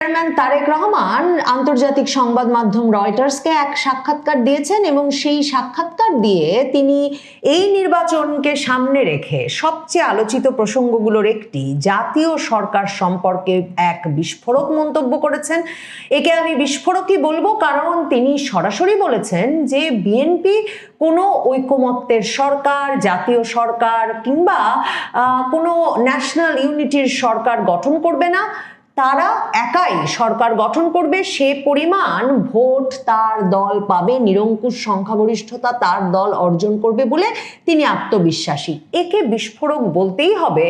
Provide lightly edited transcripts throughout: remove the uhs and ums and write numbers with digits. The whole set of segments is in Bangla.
চেয়ারম্যান তারেক রহমান আন্তর্জাতিক সংবাদ মাধ্যম রয়টার্সকে এক সাক্ষাৎকার দিয়েছেন এবং সেই সাক্ষাৎকার দিয়ে তিনি এই নির্বাচনকে সামনে রেখে সবচেয়ে আলোচিত প্রসঙ্গগুলোর একটি জাতীয় সরকার সম্পর্কে এক বিস্ফোরক মন্তব্য করেছেন। একে আমি বিস্ফোরকই বলবো, কারণ তিনি সরাসরি বলেছেন যে বিএনপি কোনো ঐকমত্যের সরকার, জাতীয় সরকার কিংবা কোনো ন্যাশনাল ইউনিটির সরকার গঠন করবে না। তারা একাই সরকার গঠন করবে, সে পরিমাণ ভোট তার দল পাবে, নিরঙ্কুশ সংখ্যাগরিষ্ঠতা তার দল অর্জন করবে বলে তিনি আত্মবিশ্বাসী। একে বিস্ফোরক বলতেই হবে,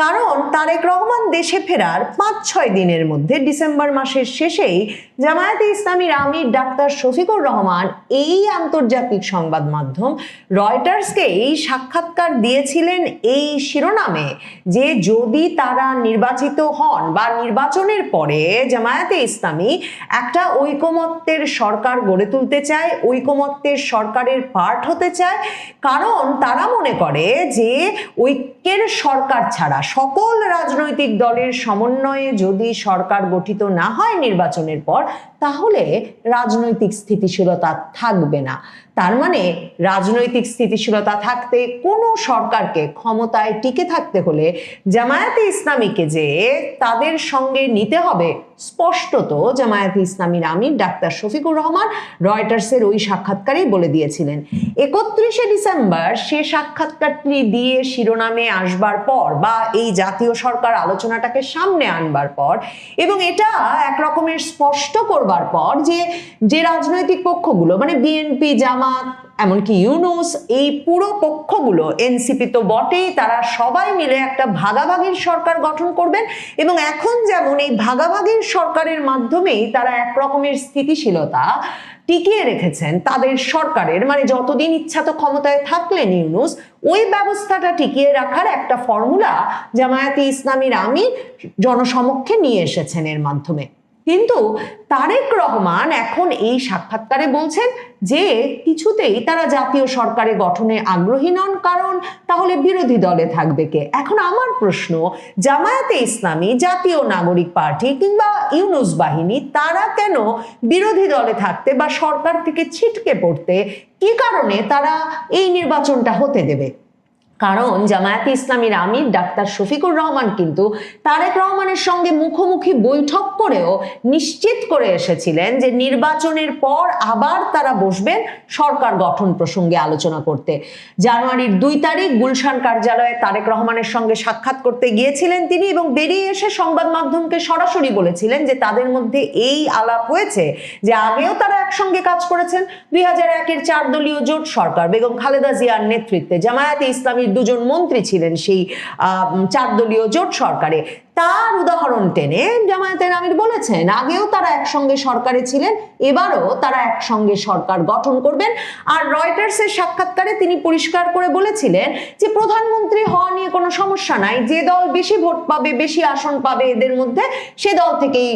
কারণ তারেক রহমান দেশে ফেরার 5-6 দিনের মধ্যে ডিসেম্বর মাসের শেষেই জামায়াতে ইসলামীর আমির ডাক্তার শফিকুর রহমান এই আন্তর্জাতিক সংবাদ মাধ্যম রয়টার্সকে এই সাক্ষাৎকার দিয়েছিলেন এই শিরোনামে যে যদি তারা নির্বাচিত হন বা নির্বাচনের পরে জামায়াতে ইসলামী একটা ঐকমত্যের সরকার গড়ে তুলতে চায়, ঐকমত্যের সরকারের পার্ট হতে চায়, কারণ তারা মনে করে যে ঐক্যের সরকার ছাড়া সকল রাজনৈতিক দলের সমন্বয়ে যদি সরকার গঠিত না হয় নির্বাচনের পর, তাহলে রাজনৈতিক স্থিতিশীলতা থাকবে না। তার মানে রাজনৈতিক স্থিতিশীলতা থাকতে কোনো সরকারকে ক্ষমতায় টিকে থাকতে হলে জামায়াতে ইসলামীকে যে তাদের সঙ্গে নিতে হবে, স্পষ্টত জামায়াতে ইসলামীর আমির ডাক্তার শফিকুর রহমান রয়টার্সের ওই সাক্ষাৎকারেই বলে দিয়েছিলেন। 31শে ডিসেম্বর সে সাক্ষাৎকারটি দিয়ে শিরোনামে আসবার পর বা এই জাতীয় সরকার আলোচনাটাকে সামনে আনবার পর এবং এটা এক রকমের স্পষ্ট করবার পর যে রাজনৈতিক পক্ষগুলো মানে বিএনপি, জামাত, এমনকি ইউনূস, এই পুরো পক্ষগুলো, এনসিপি তো বটেই, তারা সবাই মিলে একটা ভাগাভাগির সরকার গঠন করবেন এবং এখন যেমন এই ভাগাভাগির সরকারের মাধ্যমেই তারা এক রকমের স্থিতিশীলতা টিকিয়ে রেখেছেন তাদের সরকারের, মানে যতদিন ইচ্ছা তো ক্ষমতায় থাকলেন ইউনূস, ওই ব্যবস্থাটা টিকিয়ে রাখার একটা ফর্মুলা জামায়াতে ইসলামীর আমির জনসমক্ষে নিয়ে এসেছেন এর মাধ্যমে। কিন্তু তারেক রহমান এখন এই সাক্ষাৎকারে বলছেন যে কিছুতেই তারা জাতীয় সরকারে গঠনে আগ্রহী নন, কারণ তাহলে বিরোধী দলে থাকবে কে? এখন আমার প্রশ্ন, জামায়াতে ইসলামী, জাতীয় নাগরিক পার্টি কিংবা ইউনূস বাহিনী তারা কেন বিরোধী দলে থাকতে বা সরকার থেকে ছিটকে পড়তে, কি কারণে তারা এই নির্বাচনটা হতে দেবে? কারণ জামায়াতে ইসলামীর আমির ডাক্তার শফিকুর রহমান কিন্তু তারেক রহমানের সঙ্গে মুখোমুখি বৈঠক করেও নিশ্চিত করে এসেছিলেন যে নির্বাচনের পর আবার তারা বসবেন সরকার গঠন প্রসঙ্গে আলোচনা করতে। জানুয়ারির 2 তারিখ গুলশান কার্যালয়ে তারেক রহমানের সঙ্গে সাক্ষাৎ করতে গিয়েছিলেন তিনি এবং বেরিয়ে এসে সংবাদ মাধ্যমকে সরাসরি বলেছিলেন যে তাদের মধ্যে এই আলাপ হয়েছে যে আগেও তারা একসঙ্গে কাজ করেছেন। 2001-এর 4 দলীয় জোট সরকার, বেগম খালেদা জিয়ার নেতৃত্বে জামায়াতে ইসলামীর 2 জন মন্ত্রী ছিলেন সেই 4 দলীয় জোট সরকারে। তার উদাহরণ টেনে জামায়াতের আমির বলেছেন আগেও তারা একসঙ্গে সরকারে ছিলেন, এবারও তারা একসঙ্গে সরকার গঠন করবেন। আর রয়টার্সের সাক্ষাৎকারে তিনি পরিষ্কার করে বলেছিলেন যে প্রধানমন্ত্রী হওয়া নিয়ে কোনো সমস্যা নাই, যে দল বেশি ভোট পাবে, বেশি আসন পাবে এদের মধ্যে, সে দল থেকেই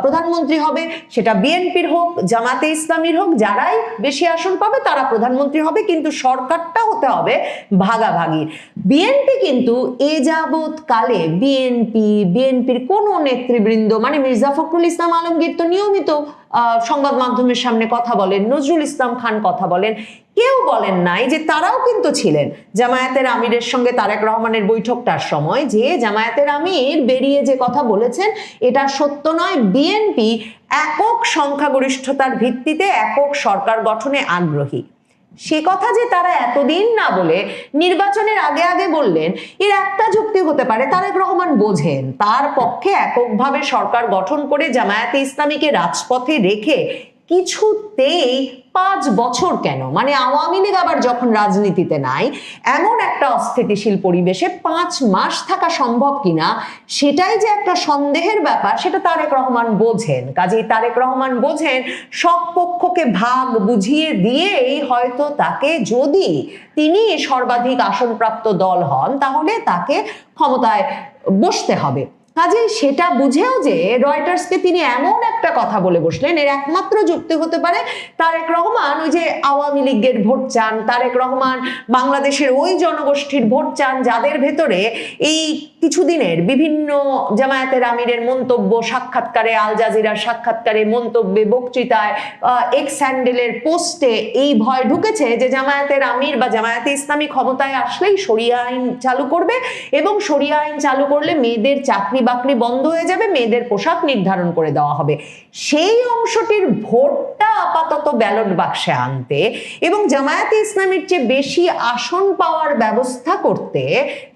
প্রধানমন্ত্রী হবে, সেটা বিএনপির হোক, জামায়াতে ইসলামীর হোক, যারাই বেশি আসন পাবে তারা প্রধানমন্ত্রী হবে, কিন্তু সরকারটা হতে হবে ভাগাভাগি। বিএনপি কিন্তু এ যাবৎ কালে বিএনপির কোন নেতৃবৃন্দ, মানে মির্জা ফখরুল ইসলাম আলমগীর তো নিয়মিত সংবাদ মাধ্যমের সামনে কথা বলেন, নজরুল ইসলাম খান কথা বলেন, কেউ বলেন নাই যে তারাও কিন্তু ছিলেন জামায়াতের আমিরের সঙ্গে তারেক রহমানের বৈঠকটার সময়, যে জামায়াতের আমির বেরিয়ে যে কথা বলেছেন এটা সত্য নয়, বিএনপি একক সংখ্যাগরিষ্ঠতার ভিত্তিতে একক সরকার গঠনে আগ্রহী। সে কথা যে তারা এতদিন না বলে নির্বাচনের আগে আগে বললেন, এর একটা যুক্তি হতে পারে তারেক রহমান বোঝেন তার পক্ষে এককভাবে সরকার গঠন করে জামায়াতে ইসলামীকে রাজপথে রেখে কিছুতেই 5 বছর কেন, মানে আওয়ামী লীগ আবার যখন রাজনীতিতে নাই, এমন একটা অস্থিতিশীল পরিবেশে 5 মাস থাকা সম্ভব কিনা সেটাই যে একটা সন্দেহের ব্যাপার, সেটা তারেক রহমান বোঝেন। কাজেই তারেক রহমান বোঝেন সব পক্ষকে ভাগ বুঝিয়ে দিয়েই হয়তো তাকে, যদি তিনি সর্বাধিক আসনপ্রাপ্ত দল হন, তাহলে তাকে ক্ষমতায় বসতে হবে। কাজেই সেটা বুঝেও যে রয়টার্সকে তিনি এমন একটা কথা বলে বসলেন, এর একমাত্র যুক্তি হতে পারে তারেক রহমান ওই যে আওয়ামী লীগের ভোট চান, তারেক রহমান বাংলাদেশের ওই জনগোষ্ঠীর ভোট চান যাদের ভেতরে এই কিছুদিনের বিভিন্ন জামায়াতের আমিরের মন্তব্য, সাক্ষাৎকারে, আল জাজিরার সাক্ষাৎকারে, মন্তব্যে, বক্তৃতায়, এক্স হ্যান্ডেলের পোস্টে এই ভয় ঢুকেছে যে জামায়াতের আমির বা জামায়াতে ইসলামী ক্ষমতায় আসলেই শরিয়া আইন চালু করবে এবং শরিয়া আইন চালু করলে মেয়েদের চাকরি বাকরি বন্ধ হয়ে যাবে, মেয়েদের পোশাক নির্ধারণ করে দেওয়া হবে। সেই অংশটির ভোটটা আপাতত ব্যালট বাক্সে আনতে এবং জামায়াতে ইসলামীর চেয়ে বেশি আসন পাওয়ার ব্যবস্থা করতে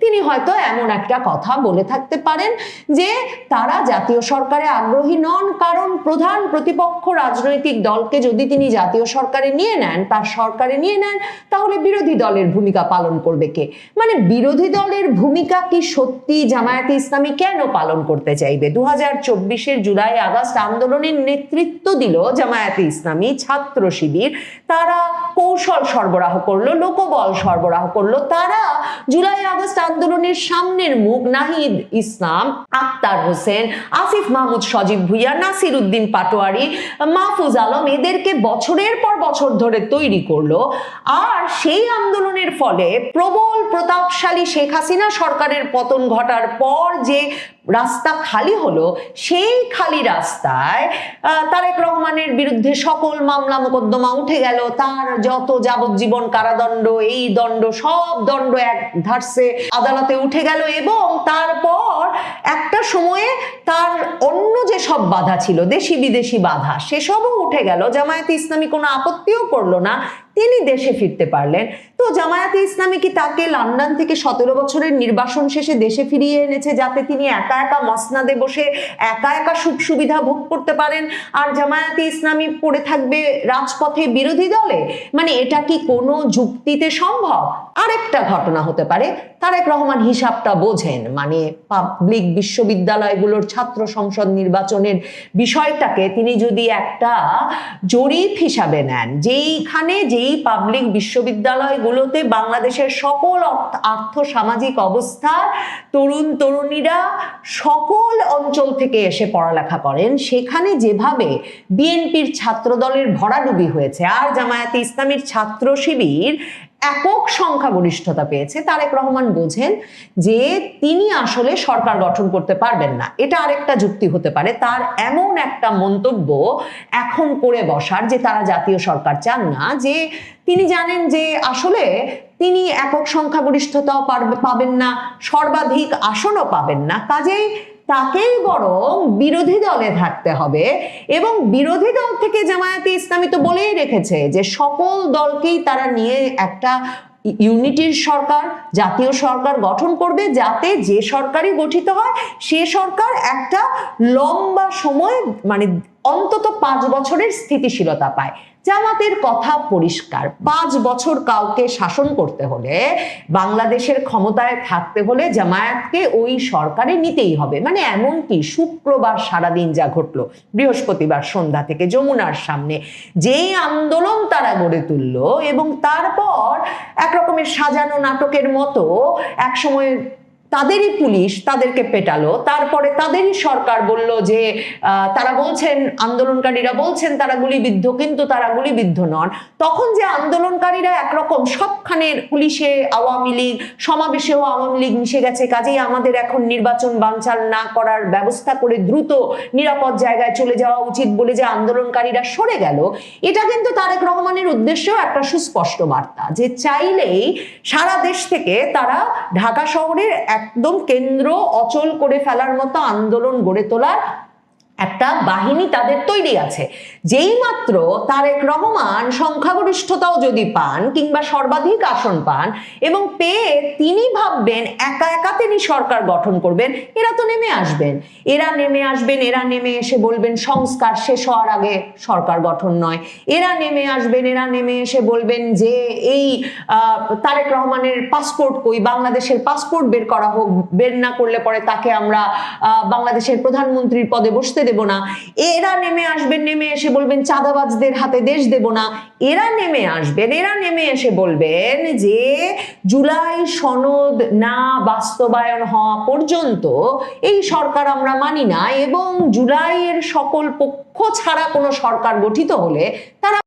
তিনি হয়তো এমন একটা কথা বলে থাকতে পারেন যে তারা জাতীয় সরকারে আগ্রহী নন, কারণ প্রধান প্রতিপক্ষ রাজনৈতিক দলকে যদি তিনি জাতীয় সরকারে নিয়ে নেন, তার সরকারে নিয়ে নেন, তাহলে বিরোধী দলের ভূমিকা পালন করবে কে? মানে বিরোধী দলের ভূমিকা কি সত্যি জামায়াতে ইসলামী কেন পালন করতে চাইবে? 2024-এর জুলাই আগস্ট আন্দোলনের নেতৃত্ব দিল জামায়াতে ইসলামী, ছাত্র শিবির, তারা কৌশল সরবরাহ করলো, লোকবল সরবরাহ করলো, তারা জুলাই আগস্ট আন্দোলনের সামনের মুখ নাহিদ ইসলাম, আক্তার হোসেন, আসিফ মাহমুদ সজীব ভুইয়া, নাসির উদ্দিন পাটোয়ারি, মাহফুজ আলম, এদেরকে বছরের পর বছর ধরে তৈরি করলো। আর সেই আন্দোলনের ফলে প্রবল প্রতাপশালী শেখ হাসিনা সরকারের পতন ঘটার পর যে রাস্তা খালি হলো, সেই খালি রাস্তায় তারেক রহমানের বিরুদ্ধে সকল মামলা মোকদ্দমা উঠে গেল, তার যত যাবজ্জীবন কারাদণ্ড, এই দণ্ড, সব দণ্ড এক ধারসে আদালতে উঠে গেল এবং তারপর একটা সময়ে তার অন্য যে সব বাধা ছিল, দেশি বিদেশি বাধা, সেসবও উঠে গেল। জামায়াতে ইসলামী কোনো আপত্তিও করলো না, তিনি দেশে ফিরতে পারলেন। তো জামায়াতে ইসলামী কি তাকে লন্ডন থেকে 17 বছরের নির্বাসন শেষে দেশে ফিরিয়ে এনেছে যাতে তিনি একা একা মসনাদে বসে একা একা সুখ সুবিধা ভোগ করতে পারেন আর জামায়াতে ইসলামী পড়ে থাকবে রাজপথে বিরোধী দলে? মানে এটা কি কোনো যুক্তিতে সম্ভব? আরেকটা ঘটনা হতে পারে, তারেক রহমান হিসাবটা বোঝেন, মানে পাবলিক বিশ্ববিদ্যালয়গুলোর ছাত্র সংসদ নির্বাচনের বিষয়টাকে তিনি যদি একটা জরিপ হিসাবে নেন, যেই পাবলিক বিশ্ববিদ্যালয়গুলোতে বাংলাদেশের সকল আর্থ সামাজিক অবস্থার তরুণ তরুণীরা সকল অঞ্চল থেকে এসে পড়ালেখা করেন, সেখানে যেভাবে বিএনপির ছাত্র দলের ভরাডুবি হয়েছে আর জামায়াতে ইসলামীর ছাত্র শিবির একক সংখ্যাগরিষ্ঠতা পেয়েছে, তারেক রহমান বোঝেন যে তিনি আসলে সরকার গঠন করতে পারবেন না। এটা আরেকটা যুক্তি হতে পারে তার এমন একটা মন্তব্য এখন করে বসার যে তারা জাতীয় সরকার চান না, যে তিনি জানেন যে আসলে তিনি একক সংখ্যাগরিষ্ঠতাও পাবেন না, সর্বাধিক আসনও পাবেন না, কাজেই তাকেই বরং বিরোধী দলে থাকতে হবে। এবং বিরোধী দল থেকে জামায়াতে ইসলামী তো বলেই রেখেছে যে সকল দলকেই তারা নিয়ে একটা ইউনিটির সরকার, জাতীয় সরকার গঠন করবে, যাতে যে সরকারই গঠিত হয় সে সরকার একটা লম্বা সময়, মানে অন্তত 5 বছরের স্থিতিশীলতা পায়। জামাতের কথা পরিষ্কার, 5 বছর কাউকে শাসন করতে হলে, বাংলাদেশের ক্ষমতায় থাকতে হলে জামায়াতকে ওই সরকারে নিতেই হবে। মানে এমনকি শুক্রবার সারাদিন যা ঘটলো, বৃহস্পতিবার সন্ধ্যা থেকে যমুনার সামনে যেই আন্দোলন তারা গড়ে তুললো এবং তারপর একরকমের সাজানো নাটকের মতো একসময় তাদেরই পুলিশ তাদেরকে পেটালো, তারপরে তাদেরই সরকার বলল যে তারা বলছেন, আন্দোলনকারীরা বলছেন তারা গুলিবিদ্ধ, কিন্তু তারা গুলিবিদ্ধ নন। তখন যে আন্দোলনকারীরা একরকম সবখানের পুলিশে আওয়ামী লীগ, সমাবেশেও আওয়ামী লীগ মিশে গেছে, কাজেই আমাদের এখন নির্বাচন বানচাল না করার ব্যবস্থা করে দ্রুত নিরাপদ জায়গায় চলে যাওয়া উচিত বলে যে আন্দোলনকারীরা সরে গেল, এটা কিন্তু তারেক রহমানের উদ্দেশ্যেও একটা সুস্পষ্ট বার্তা যে চাইলেই সারা দেশ থেকে তারা ঢাকা শহরের একদম কেন্দ্র অচল করে ফেলার মতো আন্দোলন গড়ে তোলার একটা বাহিনী তাদের তৈরি আছে। যেই মাত্র তারেক রহমান সংখ্যাগরিষ্ঠতাও যদি পান কিংবা সর্বাধিক আসন পান এবং পেয়ে তিনি ভাববেন একা একা তিনি সরকার গঠন করবেন, এরা তো নেমে আসবেন, এরা নেমে এসে বলবেন সংস্কার শেষ হওয়ার আগে সরকার গঠন নয়, এরা নেমে এসে বলবেন যে এই তারেক রহমানের পাসপোর্ট কই, বাংলাদেশের পাসপোর্ট বের করা হোক, বের না করলে পরে তাকে আমরা বাংলাদেশের প্রধানমন্ত্রীর পদে বসতে দেব না। এরা নেমে আসবেন, নেমে এসে বলবেন চাঁদাবাজদের হাতে দেশ দেব না। এরা নেমে আসবেন, এরা নেমে এসে বলবেন যে জুলাই সনদ না বাস্তবায়ন হওয়া পর্যন্ত এই সরকার আমরা মানি না, এবং জুলাইয়ের সকল পক্ষ ছাড়া কোনো সরকার গঠিত হলে তারা